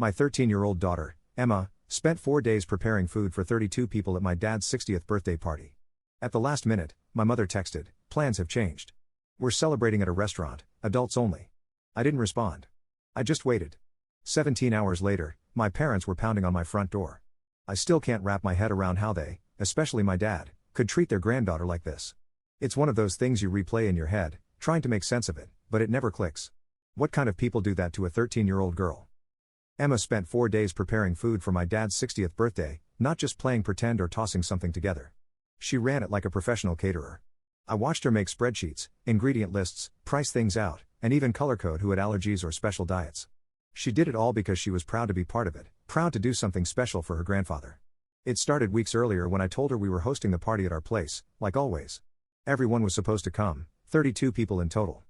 My 13-year-old daughter, Emma, spent 4 days preparing food for 32 people at my dad's 60th birthday party. At the last minute, my mother texted, "Plans have changed. We're celebrating at a restaurant, adults only." I didn't respond. I just waited. 17 hours later, my parents were pounding on my front door. I still can't wrap my head around how they, especially my dad, could treat their granddaughter like this. It's one of those things you replay in your head, trying to make sense of it, but it never clicks. What kind of people do that to a 13-year-old girl? Emma spent 4 days preparing food for my dad's 60th birthday, not just playing pretend or tossing something together. She ran it like a professional caterer. I watched her make spreadsheets, ingredient lists, price things out, and even color code who had allergies or special diets. She did it all because she was proud to be part of it, proud to do something special for her grandfather. It started weeks earlier when I told her we were hosting the party at our place, like always. Everyone was supposed to come, 32 people in total.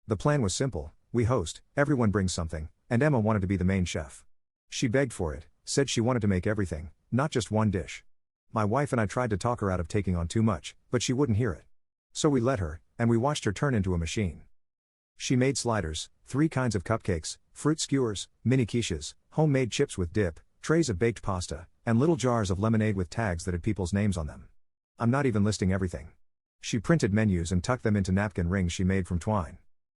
The plan was simple: we host, everyone brings something, and Emma wanted to be the main chef. She begged for it, said she wanted to make everything, not just one dish. My wife and I tried to talk her out of taking on too much, but she wouldn't hear it. So we let her, and we watched her turn into a machine. She made sliders, 3 kinds of cupcakes, fruit skewers, mini quiches, homemade chips with dip, trays of baked pasta, and little jars of lemonade with tags that had people's names on them. I'm not even listing everything. She printed menus and tucked them into napkin rings she made from twine.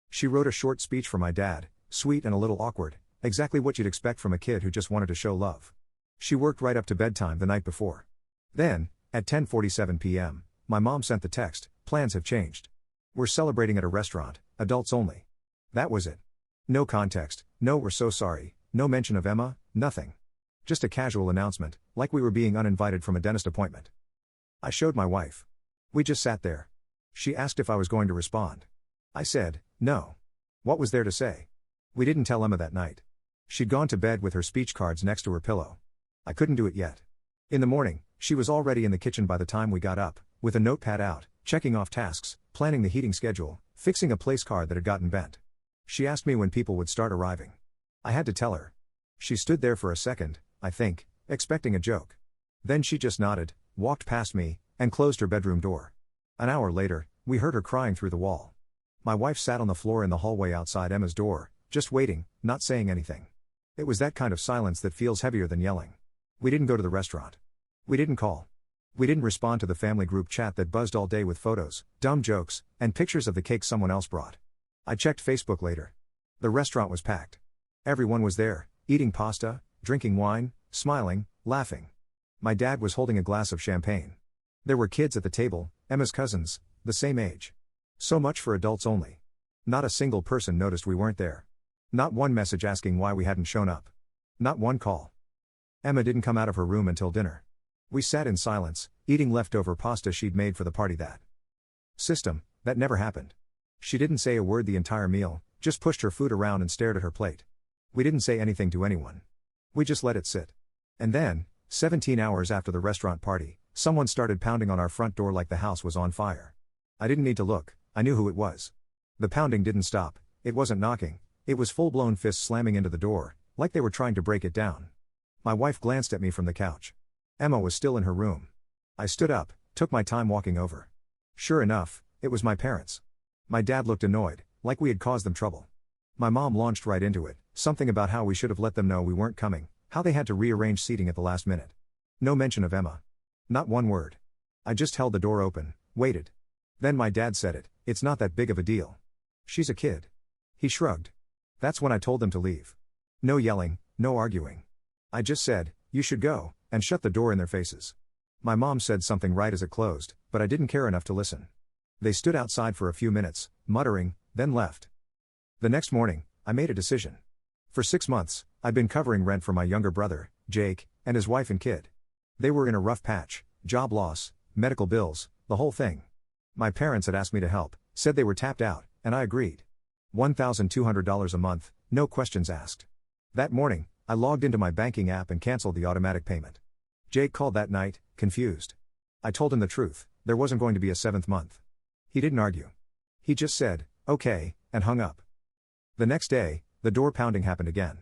She wrote a short speech for my dad, sweet and a little awkward, exactly what you'd expect from a kid who just wanted to show love. She worked right up to bedtime the night before. Then, at 10:47 p.m., my mom sent the text, "Plans have changed. We're celebrating at a restaurant, adults only." That was it. No context, no "we're so sorry," no mention of Emma, nothing. Just a casual announcement, like we were being uninvited from a dentist appointment. I showed my wife. We just sat there. She asked if I was going to respond. I said, no. What was there to say? We didn't tell Emma that night. She'd gone to bed with her speech cards next to her pillow. I couldn't do it yet. In the morning, she was already in the kitchen by the time we got up, with a notepad out, checking off tasks, planning the heating schedule, fixing a place card that had gotten bent. She asked me when people would start arriving. I had to tell her. She stood there for a second, I think, expecting a joke. Then she just nodded, walked past me, and closed her bedroom door. An hour later, we heard her crying through the wall. My wife sat on the floor in the hallway outside Emma's door, just waiting, not saying anything. It was that kind of silence that feels heavier than yelling. We didn't go to the restaurant. We didn't call. We didn't respond to the family group chat that buzzed all day with photos, dumb jokes, and pictures of the cake someone else brought. I checked Facebook later. The restaurant was packed. Everyone was there, eating pasta, drinking wine, smiling, laughing. My dad was holding a glass of champagne. There were kids at the table, Emma's cousins, the same age. So much for adults only. Not a single person noticed we weren't there. Not one message asking why we hadn't shown up. Not one call. Emma didn't come out of her room until dinner. We sat in silence, eating leftover pasta she'd made for the party that never happened. She didn't say a word the entire meal, just pushed her food around and stared at her plate. We didn't say anything to anyone. We just let it sit. And then, 17 hours after the restaurant party, someone started pounding on our front door like the house was on fire. I didn't need to look, I knew who it was. The pounding didn't stop, it wasn't knocking, it was full-blown fists slamming into the door, like they were trying to break it down. My wife glanced at me from the couch. Emma was still in her room. I stood up, took my time walking over. Sure enough, it was my parents. My dad looked annoyed, like we had caused them trouble. My mom launched right into it, something about how we should have let them know we weren't coming, how they had to rearrange seating at the last minute. No mention of Emma. Not one word. I just held the door open, waited. Then my dad said it's not that big of a deal. She's a kid. He shrugged. That's when I told them to leave. No yelling, no arguing. I just said, "You should go," and shut the door in their faces. My mom said something right as it closed, but I didn't care enough to listen. They stood outside for a few minutes, muttering, then left. The next morning, I made a decision. For 6 months, I'd been covering rent for my younger brother, Jake, and his wife and kid. They were in a rough patch, job loss, medical bills, the whole thing. My parents had asked me to help, said they were tapped out, and I agreed. $1,200 a month, no questions asked. That morning, I logged into my banking app and canceled the automatic payment. Jake called that night, confused. I told him the truth, there wasn't going to be a 7th month. He didn't argue. He just said, "Okay," and hung up. The next day, the door pounding happened again.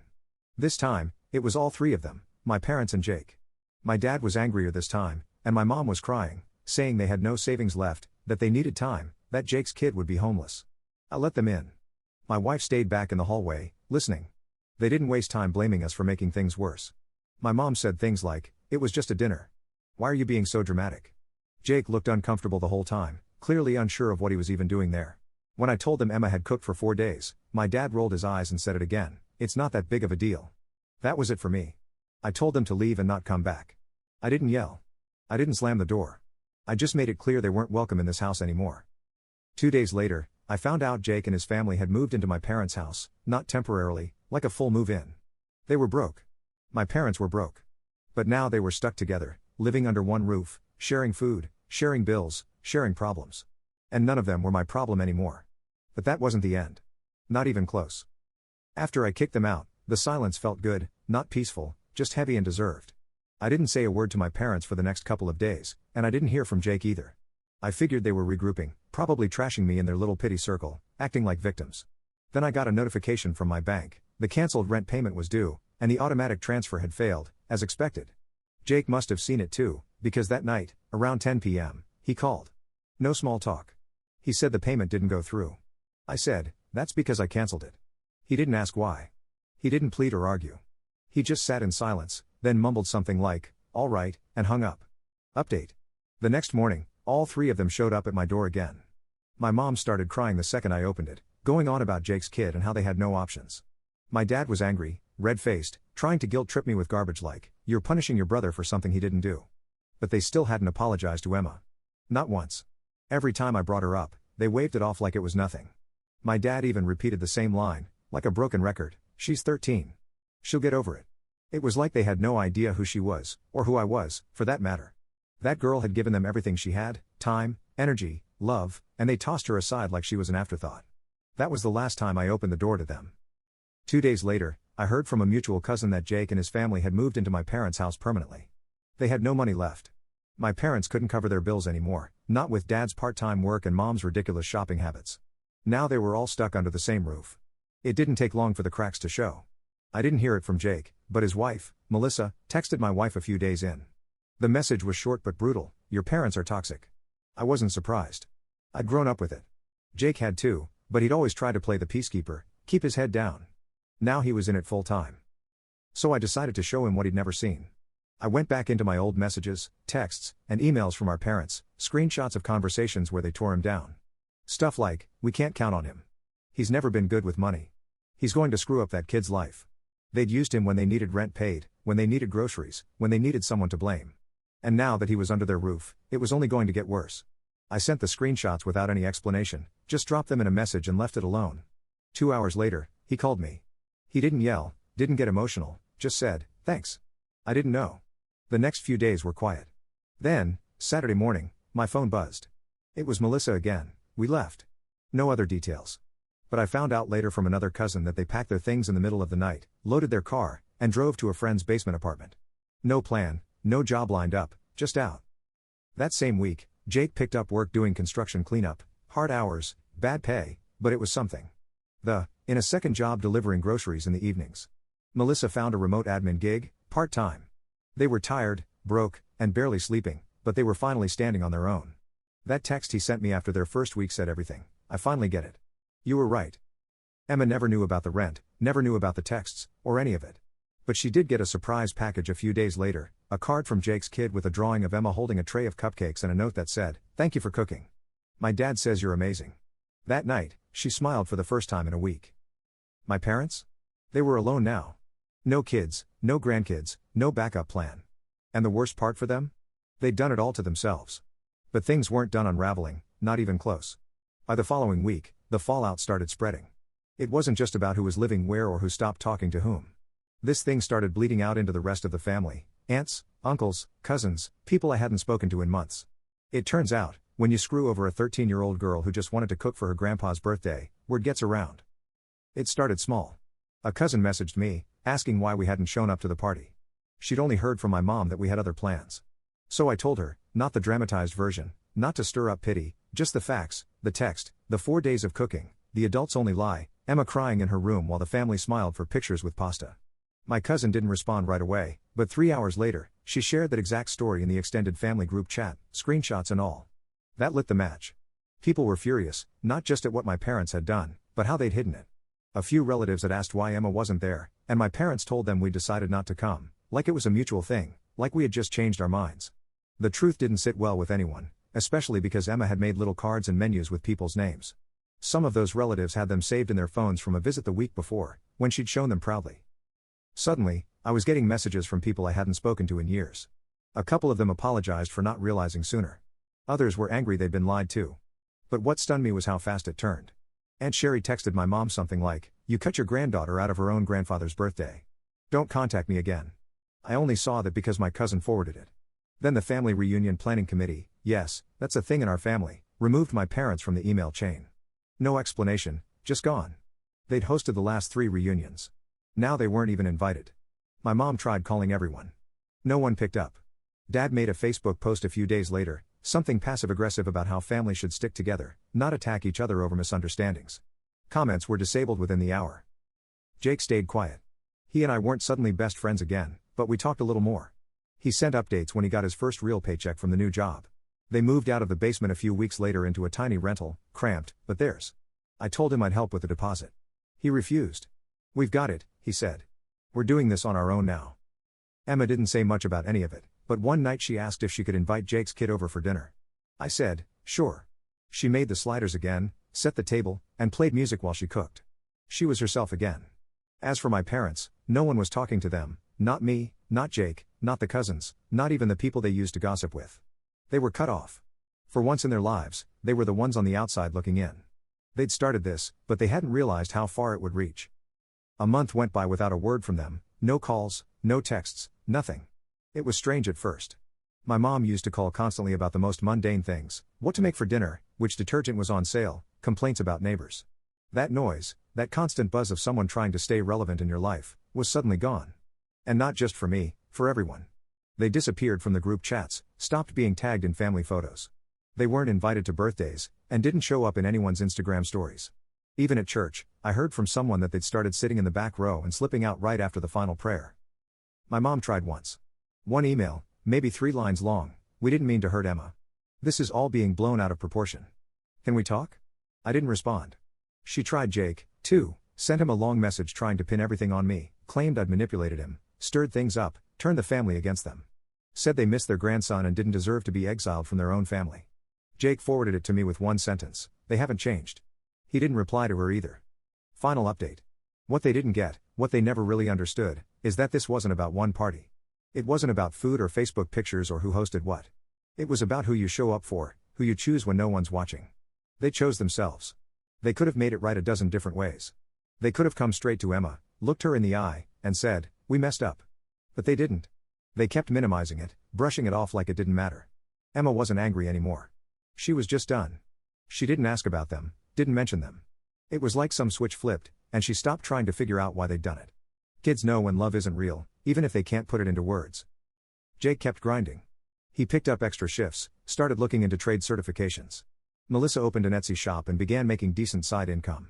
This time, it was all 3 of them, my parents and Jake. My dad was angrier this time, and my mom was crying, saying they had no savings left, that they needed time, that Jake's kid would be homeless. I let them in. My wife stayed back in the hallway, listening. They didn't waste time blaming us for making things worse. My mom said things like, "It was just a dinner. Why are you being so dramatic?" Jake looked uncomfortable the whole time, clearly unsure of what he was even doing there. When I told them Emma had cooked for 4 days, my dad rolled his eyes and said it again, "It's not that big of a deal." That was it for me. I told them to leave and not come back. I didn't yell. I didn't slam the door. I just made it clear they weren't welcome in this house anymore. 2 days later, I found out Jake and his family had moved into my parents' house, not temporarily, like a full move-in. They were broke. My parents were broke. But now they were stuck together, living under one roof, sharing food, sharing bills, sharing problems. And none of them were my problem anymore. But that wasn't the end. Not even close. After I kicked them out, the silence felt good, not peaceful, just heavy and deserved. I didn't say a word to my parents for the next couple of days, and I didn't hear from Jake either. I figured they were regrouping, probably trashing me in their little pity circle, acting like victims. Then I got a notification from my bank. The canceled rent payment was due, and the automatic transfer had failed, as expected. Jake must have seen it too, because that night, around 10 p.m., he called. No small talk. He said the payment didn't go through. I said, "That's because I canceled it." He didn't ask why. He didn't plead or argue. He just sat in silence, then mumbled something like, "All right," and hung up. Update. The next morning, all 3 of them showed up at my door again. My mom started crying the second I opened it, going on about Jake's kid and how they had no options. My dad was angry, red-faced, trying to guilt-trip me with garbage like, "You're punishing your brother for something he didn't do." But they still hadn't apologized to Emma. Not once. Every time I brought her up, they waved it off like it was nothing. My dad even repeated the same line, like a broken record, "She's 13. She'll get over it." It was like they had no idea who she was, or who I was, for that matter. That girl had given them everything she had, time, energy, love, and they tossed her aside like she was an afterthought. That was the last time I opened the door to them. 2 days later, I heard from a mutual cousin that Jake and his family had moved into my parents' house permanently. They had no money left. My parents couldn't cover their bills anymore, not with dad's part-time work and mom's ridiculous shopping habits. Now they were all stuck under the same roof. It didn't take long for the cracks to show. I didn't hear it from Jake, but his wife, Melissa, texted my wife a few days in. The message was short but brutal: "Your parents are toxic." I wasn't surprised. I'd grown up with it. Jake had too, but he'd always tried to play the peacekeeper, keep his head down. Now he was in it full time. So I decided to show him what he'd never seen. I went back into my old messages, texts, and emails from our parents, screenshots of conversations where they tore him down. Stuff like, "We can't count on him. He's never been good with money. He's going to screw up that kid's life." They'd used him when they needed rent paid, when they needed groceries, when they needed someone to blame. And now that he was under their roof, it was only going to get worse. I sent the screenshots without any explanation, just dropped them in a message and left it alone. 2 hours later, he called me. He didn't yell, didn't get emotional, just said, "Thanks." I didn't know. The next few days were quiet. Then, Saturday morning, my phone buzzed. It was Melissa again. We left. No other details. But I found out later from another cousin that they packed their things in the middle of the night, loaded their car, and drove to a friend's basement apartment. No plan, no job lined up, just out. That same week, Jake picked up work doing construction cleanup, hard hours, bad pay, but it was something. In a second job delivering groceries in the evenings. Melissa found a remote admin gig, part-time. They were tired, broke, and barely sleeping, but they were finally standing on their own. That text he sent me after their first week said everything. "I finally get it. You were right." Emma never knew about the rent, never knew about the texts, or any of it. But she did get a surprise package a few days later, a card from Jake's kid with a drawing of Emma holding a tray of cupcakes and a note that said, "Thank you for cooking. My dad says you're amazing." That night, she smiled for the first time in a week. My parents? They were alone now. No kids, no grandkids, no backup plan. And the worst part for them? They'd done it all to themselves. But things weren't done unraveling, not even close. By the following week, the fallout started spreading. It wasn't just about who was living where or who stopped talking to whom. This thing started bleeding out into the rest of the family: aunts, uncles, cousins, people I hadn't spoken to in months. It turns out, when you screw over a 13-year-old girl who just wanted to cook for her grandpa's birthday, word gets around. It started small. A cousin messaged me, asking why we hadn't shown up to the party. She'd only heard from my mom that we had other plans. So I told her, not the dramatized version, not to stir up pity, just the facts, the text, the 4 days of cooking, the adults only lie, Emma crying in her room while the family smiled for pictures with pasta. My cousin didn't respond right away, but 3 hours later, she shared that exact story in the extended family group chat, screenshots and all. That lit the match. People were furious, not just at what my parents had done, but how they'd hidden it. A few relatives had asked why Emma wasn't there, and my parents told them we decided not to come, like it was a mutual thing, like we had just changed our minds. The truth didn't sit well with anyone, especially because Emma had made little cards and menus with people's names. Some of those relatives had them saved in their phones from a visit the week before, when she'd shown them proudly. Suddenly, I was getting messages from people I hadn't spoken to in years. A couple of them apologized for not realizing sooner. Others were angry they'd been lied to. But what stunned me was how fast it turned. Aunt Sherry texted my mom something like, "You cut your granddaughter out of her own grandfather's birthday. Don't contact me again." I only saw that because my cousin forwarded it. Then the family reunion planning committee, yes, that's a thing in our family, removed my parents from the email chain. No explanation, just gone. They'd hosted the last 3 reunions. Now they weren't even invited. My mom tried calling everyone. No one picked up. Dad made a Facebook post a few days later, something passive-aggressive about how families should stick together, not attack each other over misunderstandings. Comments were disabled within the hour. Jake stayed quiet. He and I weren't suddenly best friends again, but we talked a little more. He sent updates when he got his first real paycheck from the new job. They moved out of the basement a few weeks later into a tiny rental, cramped, but theirs. I told him I'd help with the deposit. He refused. "We've got it," he said. "We're doing this on our own now." Emma didn't say much about any of it, but one night she asked if she could invite Jake's kid over for dinner. I said, sure. She made the sliders again, set the table, and played music while she cooked. She was herself again. As for my parents, no one was talking to them, not me, not Jake, not the cousins, not even the people they used to gossip with. They were cut off. For once in their lives, they were the ones on the outside looking in. They'd started this, but they hadn't realized how far it would reach. A month went by without a word from them, no calls, no texts, nothing. It was strange at first. My mom used to call constantly about the most mundane things, what to make for dinner, which detergent was on sale, complaints about neighbors. That noise, that constant buzz of someone trying to stay relevant in your life, was suddenly gone. And not just for me, for everyone. They disappeared from the group chats, stopped being tagged in family photos. They weren't invited to birthdays, and didn't show up in anyone's Instagram stories. Even at church, I heard from someone that they'd started sitting in the back row and slipping out right after the final prayer. My mom tried once. One email, maybe 3 lines long, "We didn't mean to hurt Emma. This is all being blown out of proportion. Can we talk?" I didn't respond. She tried Jake, too, sent him a long message trying to pin everything on me, claimed I'd manipulated him, stirred things up, turned the family against them. Said they missed their grandson and didn't deserve to be exiled from their own family. Jake forwarded it to me with one sentence, "They haven't changed." He didn't reply to her either. Final update. What they didn't get, what they never really understood, is that this wasn't about one party. It wasn't about food or Facebook pictures or who hosted what. It was about who you show up for, who you choose when no one's watching. They chose themselves. They could have made it right a dozen different ways. They could have come straight to Emma, looked her in the eye, and said, "We messed up." But they didn't. They kept minimizing it, brushing it off like it didn't matter. Emma wasn't angry anymore. She was just done. She didn't ask about them, didn't mention them. It was like some switch flipped, and she stopped trying to figure out why they'd done it. Kids know when love isn't real, even if they can't put it into words. Jake kept grinding. He picked up extra shifts, started looking into trade certifications. Melissa opened an Etsy shop and began making decent side income.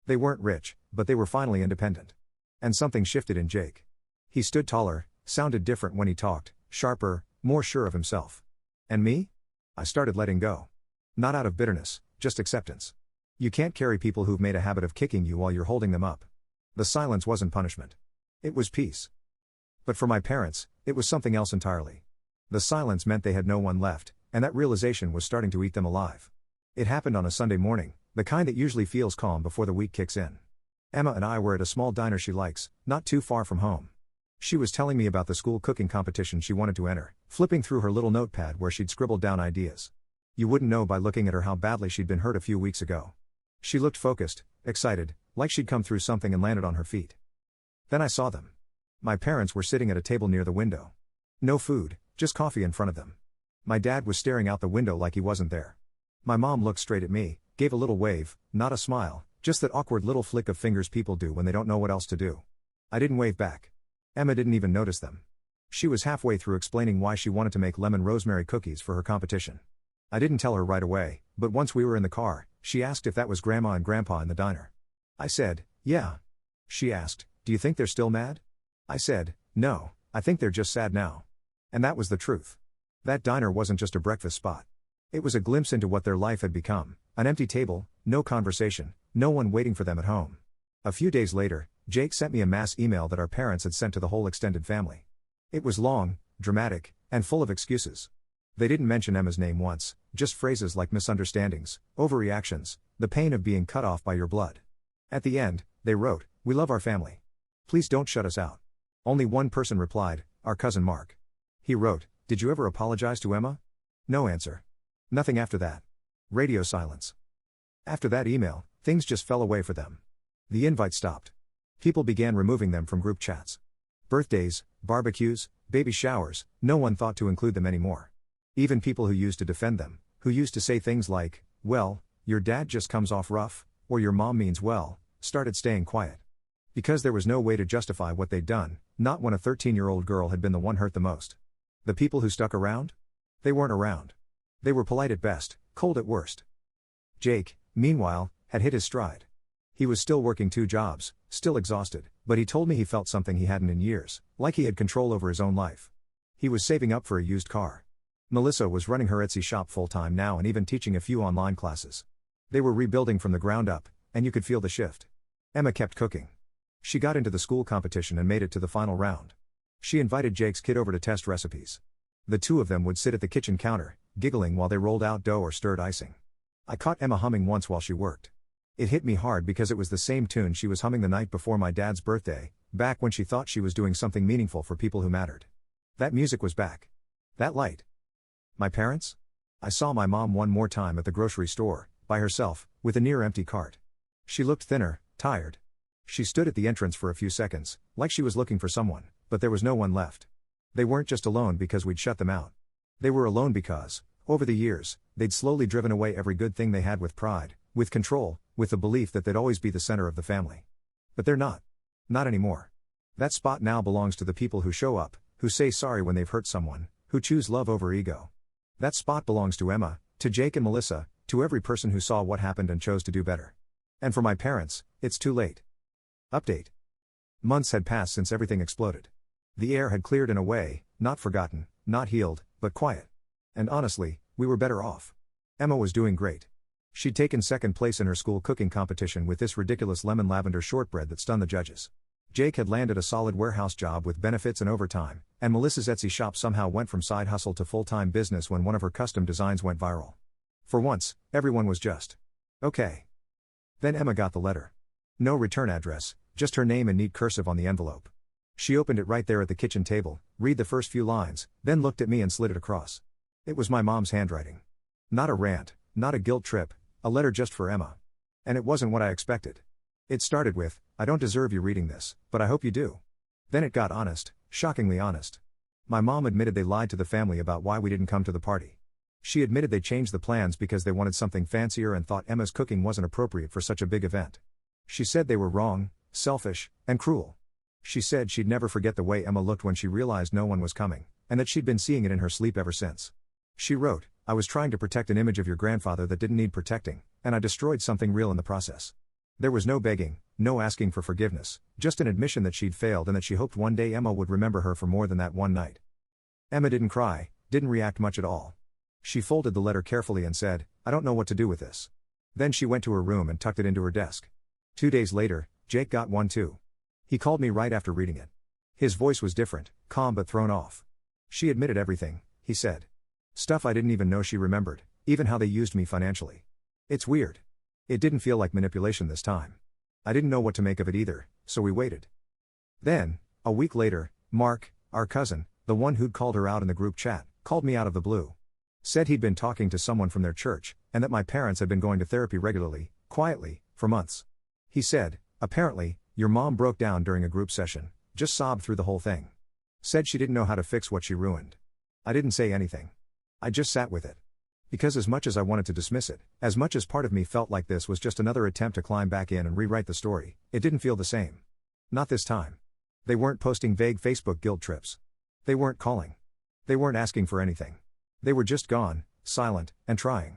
They weren't rich, but they were finally independent. And something shifted in Jake. He stood taller, sounded different when he talked, sharper, more sure of himself. And me? I started letting go. Not out of bitterness, just acceptance. You can't carry people who've made a habit of kicking you while you're holding them up. The silence wasn't punishment. It was peace. But for my parents, it was something else entirely. The silence meant they had no one left, and that realization was starting to eat them alive. It happened on a Sunday morning, the kind that usually feels calm before the week kicks in. Emma and I were at a small diner she likes, not too far from home. She was telling me about the school cooking competition she wanted to enter, flipping through her little notepad where she'd scribbled down ideas. You wouldn't know by looking at her how badly she'd been hurt a few weeks ago. She looked focused, excited, like she'd come through something and landed on her feet. Then I saw them. My parents were sitting at a table near the window. No food, just coffee in front of them. My dad was staring out the window like he wasn't there. My mom looked straight at me, gave a little wave, not a smile, just that awkward little flick of fingers people do when they don't know what else to do. I didn't wave back. Emma didn't even notice them. She was halfway through explaining why she wanted to make lemon rosemary cookies for her competition. I didn't tell her right away, but once we were in the car, she asked if that was Grandma and Grandpa in the diner. I said, yeah. She asked, do you think they're still mad? I said, no, I think they're just sad now. And that was the truth. That diner wasn't just a breakfast spot. It was a glimpse into what their life had become, an empty table, no conversation, no one waiting for them at home. A few days later, Jake sent me a mass email that our parents had sent to the whole extended family. It was long, dramatic, and full of excuses. They didn't mention Emma's name once, just phrases like misunderstandings, overreactions, the pain of being cut off by your blood. At the end, they wrote, "We love our family. Please don't shut us out." Only one person replied, our cousin Mark. He wrote, "Did you ever apologize to Emma?" No answer. Nothing after that. Radio silence. After that email, things just fell away for them. The invite stopped. People began removing them from group chats. Birthdays, barbecues, baby showers, no one thought to include them anymore. Even people who used to defend them, who used to say things like, "Well, your dad just comes off rough," or "your mom means well," started staying quiet. Because there was no way to justify what they'd done, not when a 13-year-old girl had been the one hurt the most. The people who stuck around? They weren't around. They were polite at best, cold at worst. Jake, meanwhile, had hit his stride. He was still working 2 jobs, still exhausted, but he told me he felt something he hadn't in years, like he had control over his own life. He was saving up for a used car. Melissa was running her Etsy shop full-time now and even teaching a few online classes. They were rebuilding from the ground up, and you could feel the shift. Emma kept cooking. She got into the school competition and made it to the final round. She invited Jake's kid over to test recipes. The two of them would sit at the kitchen counter, giggling while they rolled out dough or stirred icing. I caught Emma humming once while she worked. It hit me hard because it was the same tune she was humming the night before my dad's birthday, back when she thought she was doing something meaningful for people who mattered. That music was back. That light. My parents? I saw my mom one more time at the grocery store, by herself, with a near-empty cart. She looked thinner, tired. She stood at the entrance for a few seconds, like she was looking for someone, but there was no one left. They weren't just alone because we'd shut them out. They were alone because, over the years, they'd slowly driven away every good thing they had with pride, with control, with the belief that they'd always be the center of the family. But they're not. Not anymore. That spot now belongs to the people who show up, who say sorry when they've hurt someone, who choose love over ego. That spot belongs to Emma, to Jake and Melissa, to every person who saw what happened and chose to do better. And for my parents, it's too late. Update. Months had passed since everything exploded. The air had cleared in a way, not forgotten, not healed, but quiet. And honestly, we were better off. Emma was doing great. She'd taken second place in her school cooking competition with this ridiculous lemon lavender shortbread that stunned the judges. Jake had landed a solid warehouse job with benefits and overtime, and Melissa's Etsy shop somehow went from side hustle to full-time business when one of her custom designs went viral. For once, everyone was just okay. Then Emma got the letter. No return address, just her name in neat cursive on the envelope. She opened it right there at the kitchen table, read the first few lines, then looked at me and slid it across. It was my mom's handwriting. Not a rant, not a guilt trip, a letter just for Emma. And it wasn't what I expected. It started with, "I don't deserve you reading this, but I hope you do." Then it got honest, shockingly honest. My mom admitted they lied to the family about why we didn't come to the party. She admitted they changed the plans because they wanted something fancier and thought Emma's cooking wasn't appropriate for such a big event. She said they were wrong, selfish, and cruel. She said she'd never forget the way Emma looked when she realized no one was coming, and that she'd been seeing it in her sleep ever since. She wrote, "I was trying to protect an image of your grandfather that didn't need protecting, and I destroyed something real in the process." There was no begging, no asking for forgiveness, just an admission that she'd failed and that she hoped one day Emma would remember her for more than that one night. Emma didn't cry, didn't react much at all. She folded the letter carefully and said, "I don't know what to do with this." Then she went to her room and tucked it into her desk. 2 days later, Jake got one too. He called me right after reading it. His voice was different, calm but thrown off. "She admitted everything," he said. "Stuff I didn't even know she remembered, even how they used me financially. It's weird. It didn't feel like manipulation this time. I didn't know what to make of it either, so we waited." Then, a week later, Mark, our cousin, the one who'd called her out in the group chat, called me out of the blue. Said he'd been talking to someone from their church, and that my parents had been going to therapy regularly, quietly, for months. He said, "Apparently, your mom broke down during a group session, just sobbed through the whole thing. Said she didn't know how to fix what she ruined." I didn't say anything. I just sat with it. Because as much as I wanted to dismiss it, as much as part of me felt like this was just another attempt to climb back in and rewrite the story, it didn't feel the same. Not this time. They weren't posting vague Facebook guilt trips. They weren't calling. They weren't asking for anything. They were just gone, silent, and trying.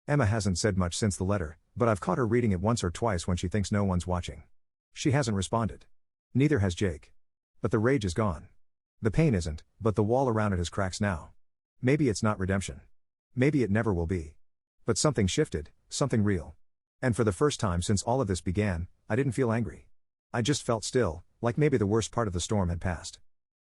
Emma hasn't said much since the letter, but I've caught her reading it once or twice when she thinks no one's watching. She hasn't responded. Neither has Jake. But the rage is gone. The pain isn't, but the wall around it has cracks now. Maybe it's not redemption. Maybe it never will be. But something shifted, something real. And for the first time since all of this began, I didn't feel angry. I just felt still, like maybe the worst part of the storm had passed.